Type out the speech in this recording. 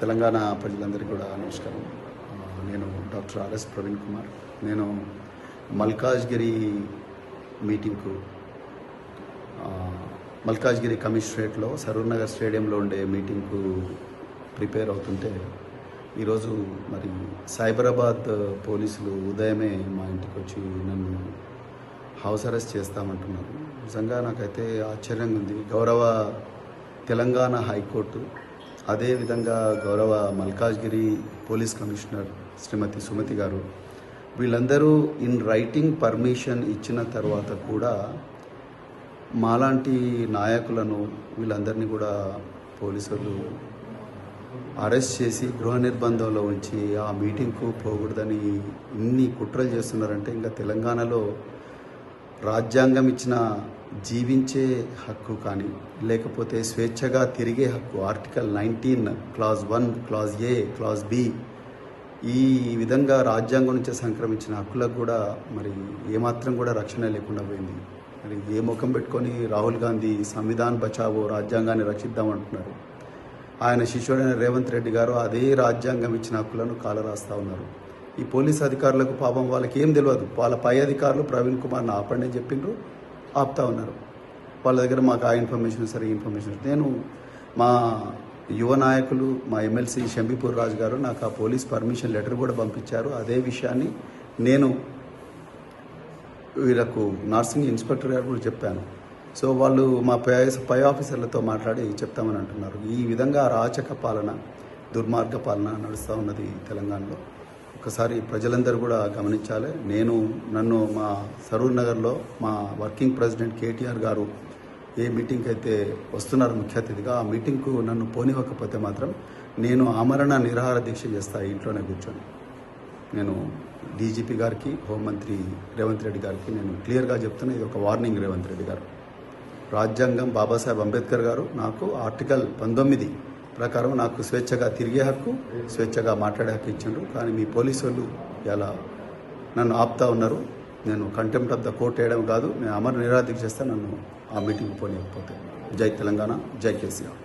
తెలంగాణ ప్రజలందరికీ కూడా నమస్కారం. నేను డాక్టర్ ఆర్ఎస్ ప్రవీణ్ కుమార్. నేను మల్కాజ్గిరి మీటింగ్కు మల్కాజ్గిరి కమిషనరేట్లో సరూర్ నగర్ స్టేడియంలో ఉండే మీటింగ్కు ప్రిపేర్ అవుతుంటే ఈరోజు మరి సైబరాబాద్ పోలీసులు ఉదయమే మా ఇంటికి వచ్చి నన్ను హౌస్ అరెస్ట్ చేస్తామంటున్నారు. నిజంగా నాకైతే ఆశ్చర్యంగా ఉంది. గౌరవ తెలంగాణ హైకోర్టు, అదేవిధంగా గౌరవ మల్కాజ్గిరి పోలీస్ కమిషనర్ శ్రీమతి సుమతి గారు వీళ్ళందరూ ఇన్ రైటింగ్ పర్మిషన్ ఇచ్చిన తర్వాత కూడా మాలాంటి నాయకులను వీళ్ళందరినీ కూడా పోలీసులు అరెస్ట్ చేసి గృహ నిర్బంధంలో ఉంచి ఆ మీటింగ్కు పోకూడదని ఇన్ని కుట్రలు చేస్తున్నారంటే ఇంకా తెలంగాణలో రాజ్యాంగం ఇచ్చిన జీవించే హక్కు కానీ లేకపోతే స్వేచ్ఛగా తిరిగే హక్కు article 19 clause 1 clause A clause B ఈ విధంగా రాజ్యాంగం నుంచి సంక్రమించిన హక్కులకు కూడా మరి ఏమాత్రం కూడా రక్షణ లేకుండా పోయింది. మరి ఏ ముఖం పెట్టుకొని రాహుల్ గాంధీ సంవిధాన్ బచావో రాజ్యాంగాన్ని రక్షిద్దామంటున్నారు. ఆయన శిష్యుడైన రేవంత్ రెడ్డి గారు అదే రాజ్యాంగం ఇచ్చిన హక్కులను కాలరాస్తూ ఉన్నారు. ఈ పోలీస్ అధికారులకు పాపం వాళ్ళకి ఏం తెలియదు. వాళ్ళ పై అధికారులు ప్రవీణ్ కుమార్ని ఆపండి అని చెప్పిండ్రు, ఆపుతా ఉన్నారు. వాళ్ళ దగ్గర మాకు ఆ ఇన్ఫర్మేషన్ సరే ఇన్ఫర్మేషన్ నేను మా యువ నాయకులు మా ఎమ్మెల్సీ షంబీపూర్ రాజు గారు నాకు ఆ పోలీస్ పర్మిషన్ లెటర్ కూడా పంపించారు. అదే విషయాన్ని నేను వీళ్ళకు నర్సింగ్ ఇన్స్పెక్టర్ గారు కూడా చెప్పాను. సో వాళ్ళు మా పై ఆఫీసర్లతో మాట్లాడి చెప్తామని అంటున్నారు. ఈ విధంగా అరాచక పాలన, దుర్మార్గ పాలన నడుస్తూ ఉన్నది తెలంగాణలో. ఒకసారి ప్రజలందరూ కూడా గమనించాలి. నన్ను మా సరూర్ నగర్లో మా వర్కింగ్ ప్రెసిడెంట్ కేటీఆర్ గారు ఏ మీటింగ్కి అయితే వస్తున్నారు ముఖ్య అతిథిగా, ఆ మీటింగ్కు నన్ను పోనివ్వకపోతే మాత్రం నేను ఆమరణ నిరాహార దీక్ష చేస్తా ఇంట్లోనే కూర్చొని. నేను డీజీపీ గారికి, హోంమంత్రి రేవంత్ రెడ్డి గారికి నేను క్లియర్గా చెప్తున్నా, ఇది ఒక వార్నింగ్. రేవంత్ రెడ్డి గారు, రాజ్యాంగం బాబాసాహెబ్ అంబేద్కర్ గారు నాకు ఆర్టికల్ 19 ప్రకారం నాకు స్వేచ్ఛగా తిరిగే హక్కు, స్వేచ్ఛగా మాట్లాడే హక్కు ఇచ్చిండ్రు. కానీ మీ పోలీసు వాళ్ళు ఇలా నన్ను ఆపుతా ఉన్నారు. నేను కంటెంప్ట్ ఆఫ్ ద కోర్ట్ వేయడం కాదు, నేను అమర నిరాదీక్ష చేస్తే నన్ను ఆ మీటింగ్ పోనీయకపోతే. జై తెలంగాణ, జై కేసీఆర్.